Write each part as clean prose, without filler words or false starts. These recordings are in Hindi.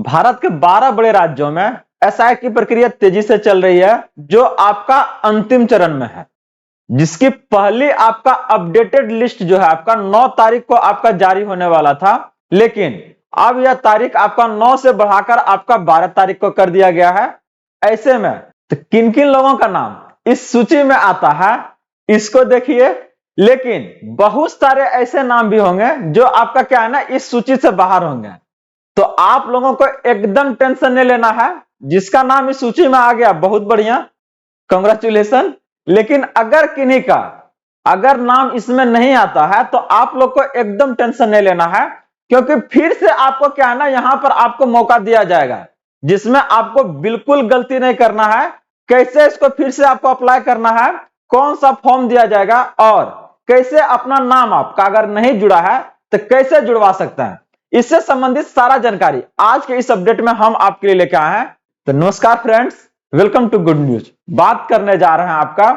भारत के 12 बड़े राज्यों में एसआई की प्रक्रिया तेजी से चल रही है, जो आपका अंतिम चरण में है, जिसकी पहली आपका अपडेटेड लिस्ट जो है आपका 9 तारीख को आपका जारी होने वाला था, लेकिन अब यह तारीख आपका 9 से बढ़ाकर आपका 12 तारीख को कर दिया गया है। ऐसे में तो किन किन लोगों का नाम इस सूची में आता है, इसको देखिए। लेकिन बहुत सारे ऐसे नाम भी होंगे जो आपका क्या है ना, इस सूची से बाहर होंगे। तो आप लोगों को एकदम टेंशन नहीं लेना है। जिसका नाम इस सूची में आ गया, बहुत बढ़िया, कांग्रेचुलेशन। लेकिन अगर किन्हीं का अगर नाम इसमें नहीं आता है तो आप लोग को एकदम टेंशन नहीं लेना है, क्योंकि फिर से आपको क्या है ना, यहां पर आपको मौका दिया जाएगा जिसमें आपको बिल्कुल गलती नहीं करना है। कैसे इसको फिर से आपको अप्लाई करना है, कौन सा फॉर्म दिया जाएगा और कैसे अपना नाम आपका अगर नहीं जुड़ा है तो कैसे जुड़वा सकते हैं, इससे संबंधित सारा जानकारी आज के इस अपडेट में हम आपके लिए लेकर आए हैं। तो नमस्कार friends, welcome to good news. बात करने जा रहे हैं आपका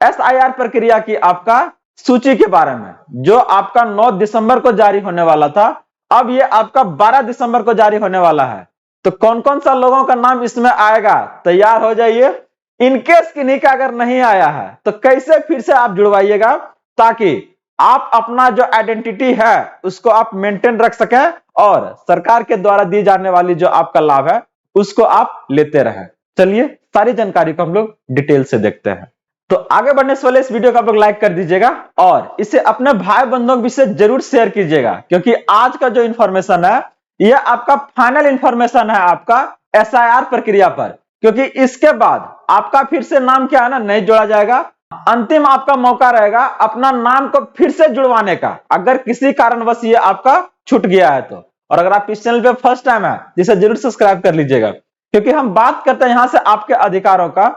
एसआईआर प्रक्रिया की आपका सूची के बारे में, जो आपका 9 दिसंबर को जारी होने वाला था। अब ये आपका 12 दिसंबर को जारी होने वाला है। तो कौन कौन सा लोगों का नाम इसमें आएगा, तैयार हो जाइए। इनकेस किन्हीं का अगर नहीं आया है तो कैसे फिर से आप जुड़वाइएगा, ताकि आप अपना जो आइडेंटिटी है उसको आप मेंटेन रख सकें और सरकार के द्वारा दी जाने वाली जो आपका लाभ है उसको आप लेते रहें। चलिए सारी जानकारी को हम लोग डिटेल से देखते हैं। तो आगे बढ़ने से पहले इस वीडियो को आप लोग लाइक कर दीजिएगा और इसे अपने भाई बंधुओं के साथ जरूर शेयर कीजिएगा, क्योंकि आज का जो इंफॉर्मेशन है यह आपका फाइनल इंफॉर्मेशन है आपका एसआईआर प्रक्रिया पर, क्योंकि इसके बाद आपका फिर से नाम क्या है ना, नहीं जोड़ा जाएगा। अंतिम आपका मौका रहेगा अपना नाम को फिर से जुड़वाने का, अगर किसी कारणवश ये आपका छूट गया है तो। और अगर आप इस चैनल पे फर्स्ट टाइम है जिसे जरूर सब्सक्राइब कर लीजिएगा, क्योंकि हम बात करते हैं यहां से आपके अधिकारों का,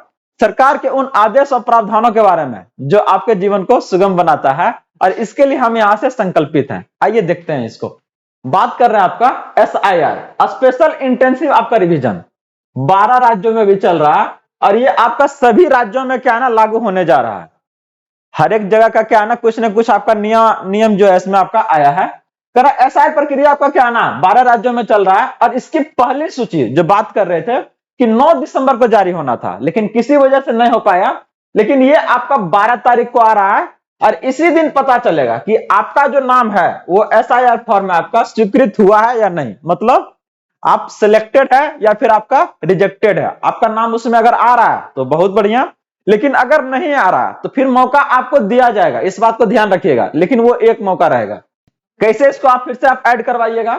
सरकार के उन आदेश और प्रावधानों के बारे में जो आपके जीवन को सुगम बनाता है, और इसके लिए हम यहां से संकल्पित हैं। आइए देखते हैं इसको। बात कर रहे हैं आपका एसआईआर, स्पेशल इंटेंसिव आपका रिवीजन 12 राज्यों में भी चल रहा है, और ये आपका सभी राज्यों में क्या है ना लागू होने जा रहा है। हर एक जगह का क्या है ना, कुछ ना कुछ आपका नियम जो है इसमें आपका आया है। एसआईआर प्रक्रिया आपका क्या है ना 12 राज्यों में चल रहा है, और इसकी पहली सूची जो बात कर रहे थे कि 9 दिसंबर को जारी होना था, लेकिन किसी वजह से नहीं हो पाया। लेकिन ये आपका 12 तारीख को आ रहा है, और इसी दिन पता चलेगा कि आपका जो नाम है वो एसआईआर फॉर्म में आपका स्वीकृत हुआ है या नहीं, मतलब आप सिलेक्टेड है या फिर आपका रिजेक्टेड है। आपका नाम उसमें अगर आ रहा है तो बहुत बढ़िया, लेकिन अगर नहीं आ रहा तो फिर मौका आपको दिया जाएगा, इस बात को ध्यान रखिएगा। लेकिन वो एक मौका रहेगा। कैसे इसको आप फिर से आप ऐड करवाइएगा,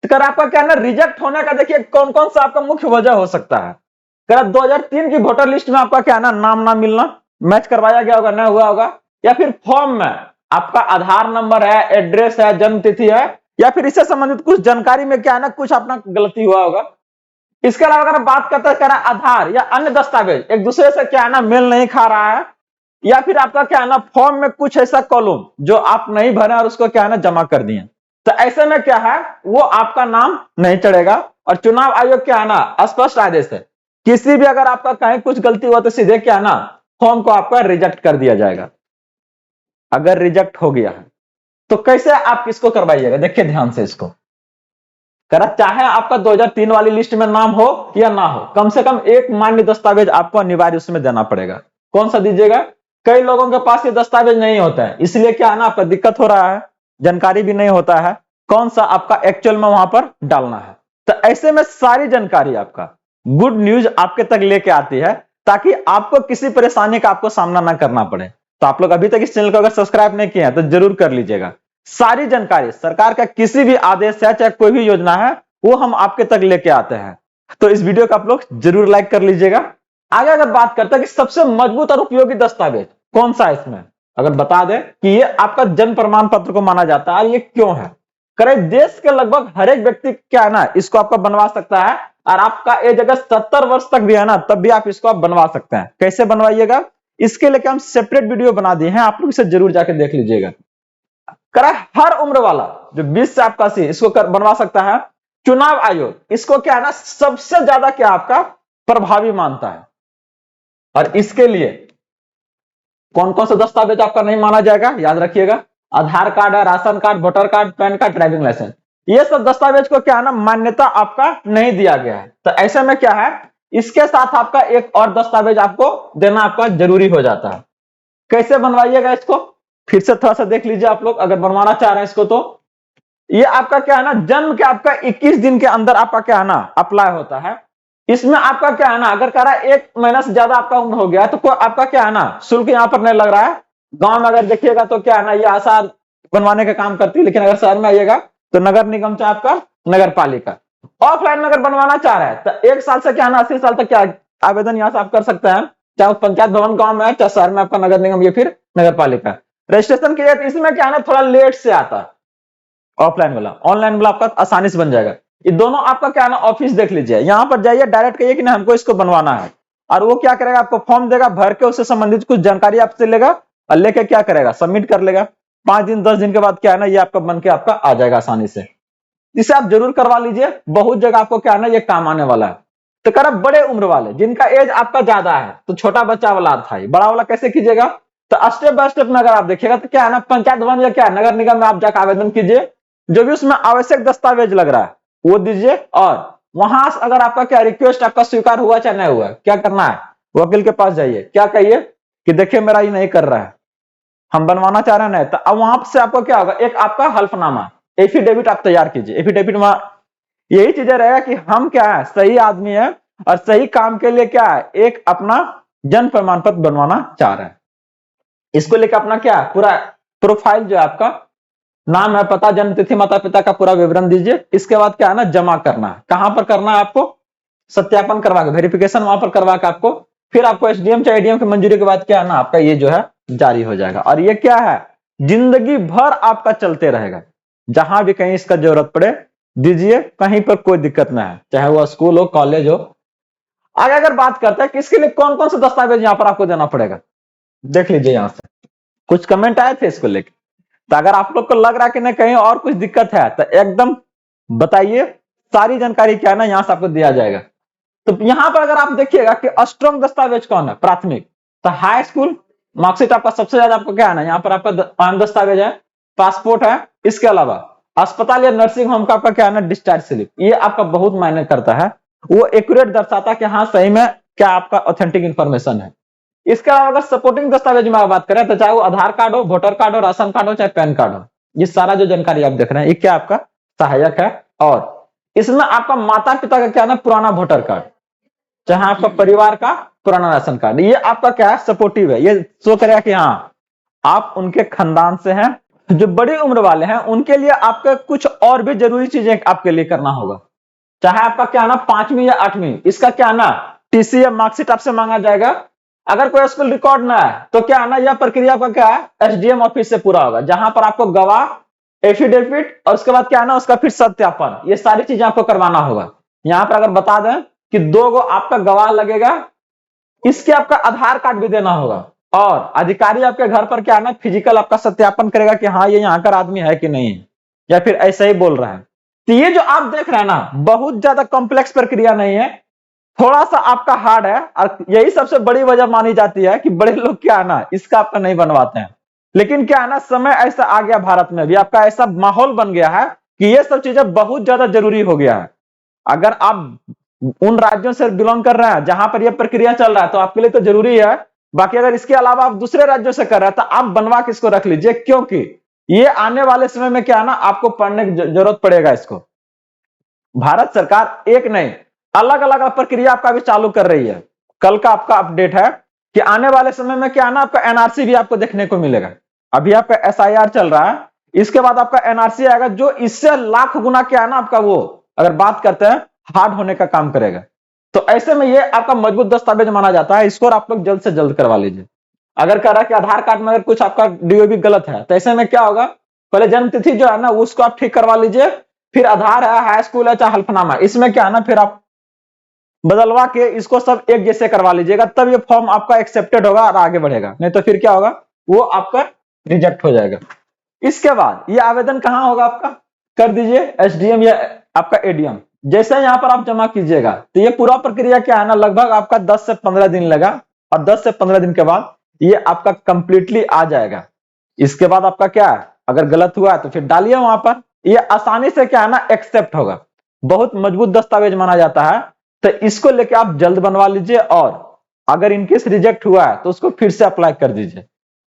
अगर आपका क्या है रिजेक्ट होने का, देखिए कौन कौन सा आपका मुख्य वजह हो सकता है। अगर 2003 की वोटर लिस्ट में आपका क्या है ना नाम ना मिलना, मैच करवाया गया होगा, नहीं हुआ होगा, या फिर फॉर्म में आपका आधार नंबर है, एड्रेस है, जन्म तिथि है, या फिर इससे संबंधित कुछ जानकारी में क्या है ना कुछ अपना गलती हुआ होगा। इसके अलावा अगर बात करते हैं आधार या अन्य दस्तावेज एक दूसरे से क्या है ना मेल नहीं खा रहा है, या फिर आपका क्या है ना फॉर्म में कुछ ऐसा कॉलम जो आप नहीं भरे और उसको क्या है ना जमा कर दिए, तो ऐसे में क्या है वो आपका नाम नहीं चढ़ेगा। और चुनाव आयोग क्या है ना स्पष्ट आदेश है, किसी भी अगर आपका कहीं कुछ गलती हुआ तो सीधे क्या है ना फॉर्म को आपका रिजेक्ट कर दिया जाएगा। अगर रिजेक्ट हो गया है तो कैसे आप किसको करवाइएगा, देखिए ध्यान से इसको। चाहे आपका 2003 वाली लिस्ट में नाम हो या ना हो, कम से कम एक मान्य दस्तावेज आपको अनिवार्य उसमें देना पड़ेगा। कौन सा दीजिएगा, कई लोगों के पास ये दस्तावेज नहीं होता है, इसलिए क्या है ना आपका दिक्कत हो रहा है, जानकारी भी नहीं होता है कौन सा आपका एक्चुअल में वहां पर डालना है। तो ऐसे में सारी जानकारी आपका गुड न्यूज आपके तक लेके आती है, ताकि आपको किसी परेशानी का आपको सामना ना करना पड़े। तो आप लोग अभी तक इस चैनल को अगर सब्सक्राइब नहीं किए हैं तो जरूर कर लीजिएगा। सारी जानकारी सरकार का किसी भी आदेश है चाहे कोई भी योजना है वो हम आपके तक लेके आते हैं। तो इस वीडियो को आप लोग जरूर लाइक कर लीजिएगा। आगे अगर बात करते हैं कि सबसे मजबूत और उपयोगी दस्तावेज कौन सा है, इसमें अगर बता दें कि ये आपका जन्म प्रमाण पत्र को माना जाता है। ये क्यों है, करें देश के लगभग हर एक व्यक्ति क्या है ना इसको आपका बनवा सकता है, और आपका एज अगर 70 वर्ष तक भी है ना तब भी आप इसको आप बनवा सकते हैं। कैसे बनवाइएगा, इसके लिए हम सेपरेट वीडियो बना दिए हैं, आप लोग इसे जरूर जाके देख लीजिएगा। हर उम्र वाला जो 20 से आपका सी इसको बनवा सकता है। चुनाव आयोग इसको क्या है ना सबसे ज्यादा क्या आपका प्रभावी मानता है, और इसके लिए कौन कौन सा दस्तावेज आपका नहीं माना जाएगा, याद रखिएगा। आधार कार्ड है, ration card, voter card, PAN card, driving licence, ये सब दस्तावेज को क्या है ना मान्यता आपका नहीं दिया गया है। तो ऐसे में क्या है, इसके साथ आपका एक और दस्तावेज आपको देना आपका जरूरी हो जाता है। कैसे बनवाइएगा इसको, फिर से थोड़ा सा देख लीजिए आप लोग, अगर बनवाना चाह रहे हैं इसको तो ये आपका क्या है ना जन्म के आपका 21 दिन के अंदर आपका क्या है ना अप्लाई होता है। इसमें आपका क्या है ना अगर कह रहा है 1 महीना से ज्यादा आपका उम्र हो गया तो कोई आपका क्या है ना शुल्क यहाँ पर नहीं लग रहा है। गांव में अगर देखिएगा तो क्या है ना ये आशा बनवाने का काम करती है, लेकिन अगर शहर में आइएगा तो नगर निगम चाहे आपका नगर पालिका। ऑफलाइन में अगर बनवाना चाह रहे हैं तो 1 साल से क्या है ना 80 साल तक क्या आवेदन यहाँ से आप कर सकते हैं, चाहे पंचायत भवन गांव में है चाहे शहर में आपका नगर निगम या फिर नगर पालिका। रजिस्ट्रेशन के लिए इसमें क्या है ना थोड़ा लेट से आता है ऑफलाइन वाला, ऑनलाइन वाला आपका आसानी से बन जाएगा। ये दोनों आपका क्या है ना ऑफिस देख लीजिए, यहाँ पर जाइए डायरेक्ट कहिए कि ना हमको इसको बनवाना है और वो क्या करेगा आपको फॉर्म देगा भर के, उससे संबंधित कुछ जानकारी आपसे लेगा और लेके क्या करेगा सबमिट कर लेगा। 5 दिन 10 दिन के बाद क्या है ना ये आपका बन के आपका आ जाएगा आसानी से। इसे आप जरूर करवा लीजिए, बहुत जगह आपको क्या है ना ये काम आने वाला है। तो कह रहा बड़े उम्र वाले जिनका एज आपका ज्यादा है तो छोटा बच्चा वाला था, बड़ा वाला कैसे कीजिएगा, तो स्टेप बाय स्टेप में अगर आप देखिएगा तो क्या है ना पंचायत भवन या क्या नगर निगम में आप जाकर आवेदन कीजिए, जो भी उसमें आवश्यक दस्तावेज लग रहा है वो दीजिए और वहां से अगर आपका क्या रिक्वेस्ट आपका स्वीकार हुआ चाहे नहीं हुआ क्या करना है, वकील के पास जाइए, क्या कहिए कि देखिए मेरा ये नहीं कर रहा है, हम बनवाना चाह रहे हैं नहीं, तो अब वहां से आपको क्या होगा एक आपका हल्फनामा एफिडेविट आप तैयार कीजिए। एफिडेविट में यही चीजें रहेगा कि हम क्या है सही आदमी है और सही काम के लिए क्या है एक अपना जन्म प्रमाण पत्र बनवाना चाह रहे हैं। इसको लेकर अपना क्या है पूरा प्रोफाइल जो है आपका नाम है पता जन्म तिथि माता पिता का पूरा विवरण दीजिए। इसके बाद क्या है ना जमा करना है, कहां पर करना है आपको सत्यापन करवा के वेरिफिकेशन वहां पर करवा के आपको फिर आपको एसडीएम चाहे एडीएम की मंजूरी के बाद क्या है ना आपका ये जो है जारी हो जाएगा। और ये क्या है जिंदगी भर आपका चलते रहेगा, जहां भी कहीं इसका जरूरत पड़े दीजिए, कहीं पर कोई दिक्कत ना है, चाहे वो स्कूल हो कॉलेज हो। आगे अगर बात करते हैं कि इसके लिए कौन कौन से दस्तावेज यहाँ पर आपको देना पड़ेगा, देख लीजिए यहाँ से कुछ कमेंट आए थे इसको लेकर। तो अगर आप लोग को लग रहा है कि नहीं कहीं और कुछ दिक्कत है तो एकदम बताइए, सारी जानकारी क्या है ना यहाँ से आपको दिया जाएगा। तो यहाँ पर अगर आप देखिएगा कि स्ट्रॉन्ग दस्तावेज कौन है, प्राथमिक तो हाई स्कूल मार्कशीट आपका सबसे ज्यादा आपको क्या है ना यहाँ पर आपका आम दस्तावेज है, पासपोर्ट है, इसके अलावा अस्पताल या नर्सिंग होम का आपका क्या है ना डिस्चार्ज स्लिप, ये आपका बहुत मायने करता है, वो एक्यूरेट दर्शाता है कि हाँ सही में क्या आपका ऑथेंटिक इंफॉर्मेशन है। इसके अलावा अगर सपोर्टिंग दस्तावेज में बात करें तो चाहे वो आधार कार्ड हो, वोटर कार्ड हो, राशन कार्ड हो, चाहे पैन कार्ड हो, ये सारा जो जानकारी आप देख रहे हैं ये क्या आपका सहायक है। और इसमें आपका माता पिता का क्या ना पुराना वोटर कार्ड, चाहे आपका परिवार का पुराना राशन कार्ड, ये आपका क्या है सपोर्टिव है, ये शो करेगा कि हाँ आप उनके खानदान से हैं। जो बड़ी उम्र वाले हैं उनके लिए आपके कुछ और भी जरूरी चीजें आपके लिए करना होगा, चाहे आपका क्या ना 5वीं या 8वीं इसका क्या ना टीसी या मार्कशीट आपसे मांगा जाएगा। अगर कोई स्कूल रिकॉर्ड ना है तो क्या है ना यह प्रक्रिया आपका क्या है एसडीएम ऑफिस से पूरा होगा, जहां पर आपको गवाह एफिडेविट और उसके बाद क्या है ना उसका फिर सत्यापन, ये सारी चीजें आपको करवाना होगा। यहाँ पर अगर बता दें कि 2 गो आपका गवाह लगेगा, इसके आपका आधार कार्ड भी देना होगा और अधिकारी आपके घर पर क्या है ना फिजिकल आपका सत्यापन करेगा कि हाँ ये यहाँ का आदमी है कि नहीं है या फिर ऐसे ही बोल रहा है। तो ये जो आप देख रहे हैं ना बहुत ज्यादा कॉम्प्लेक्स प्रक्रिया नहीं है, थोड़ा सा आपका हार्ड है और यही सबसे बड़ी वजह मानी जाती है कि बड़े लोग क्या है ना इसका आपका नहीं बनवाते हैं। लेकिन क्या है ना समय ऐसा आ गया भारत में भी आपका ऐसा माहौल बन गया है कि ये सब चीजें बहुत ज्यादा जरूरी हो गया है। अगर आप उन राज्यों से बिलोंग कर रहे हैं जहां पर यह प्रक्रिया चल रहा है तो आपके लिए तो जरूरी है, बाकी अगर इसके अलावा आप दूसरे राज्यों से कर रहे हैं तो आप बनवा के इसको रख लीजिए, क्योंकि ये आने वाले समय में क्या है ना आपको पढ़ने की जरूरत पड़ेगा इसको। भारत सरकार एक नहीं अलग अलग प्रक्रिया आपका भी चालू कर रही है। कल का आपका अपडेट है कि आने वाले समय में क्या है ना आपका एनआरसी भी आपको देखने को मिलेगा। अभी आपका एसआईआर चल रहा है, इसके बाद आपका एनआरसी आएगा जो इससे लाख गुना क्या है ना आपका वो अगर बात करते हैं हार्ड होने का काम करेगा। तो ऐसे में ये आपका मजबूत दस्तावेज माना जाता है, इसको आप लोग जल्द से जल्द करवा लीजिए। अगर कह रहा है कि आधार कार्ड में अगर कुछ आपका डीओबी गलत है तो ऐसे में क्या होगा पहले जन्म तिथि जो है ना उसको आप ठीक करवा लीजिए, फिर आधार है, हाई स्कूल है, चाहे हल्फनामा, इसमें क्या है ना फिर आप बदलवा के इसको सब एक जैसे करवा लीजिएगा, तब ये फॉर्म आपका एक्सेप्टेड होगा और आगे बढ़ेगा, नहीं तो फिर क्या होगा वो आपका रिजेक्ट हो जाएगा। इसके बाद ये आवेदन कहां होगा आपका कर दीजिए एसडीएम या आपका एडीएम, जैसे यहाँ पर आप जमा कीजिएगा तो ये पूरा प्रक्रिया क्या है ना लगभग आपका 10 से 15 दिन लगा और 10 से 15 दिन के बाद ये आपका कंप्लीटली आ जाएगा। इसके बाद आपका क्या है अगर गलत हुआ तो फिर डालिए वहां पर ये आसानी से क्या है ना एक्सेप्ट होगा, बहुत मजबूत दस्तावेज माना जाता है। तो इसको लेके आप जल्द बनवा लीजिए, और अगर इनकेस रिजेक्ट हुआ है तो उसको फिर से अप्लाई कर दीजिए।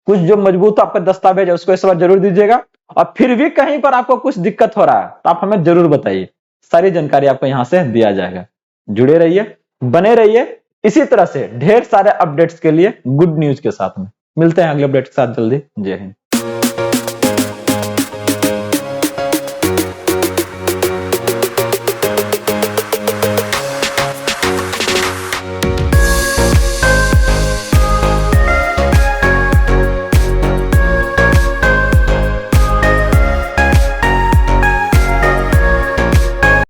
कुछ जो मजबूत आपका दस्तावेज है उसको इस बार जरूर दीजिएगा, और फिर भी कहीं पर आपको कुछ दिक्कत हो रहा है तो आप हमें जरूर बताइए, सारी जानकारी आपको यहां से दिया जाएगा। जुड़े रहिए, बने रहिए, इसी तरह से ढेर सारे अपडेट्स के लिए गुड न्यूज के साथ में मिलते हैं अगले अपडेट के साथ जल्दी। जय हिंद।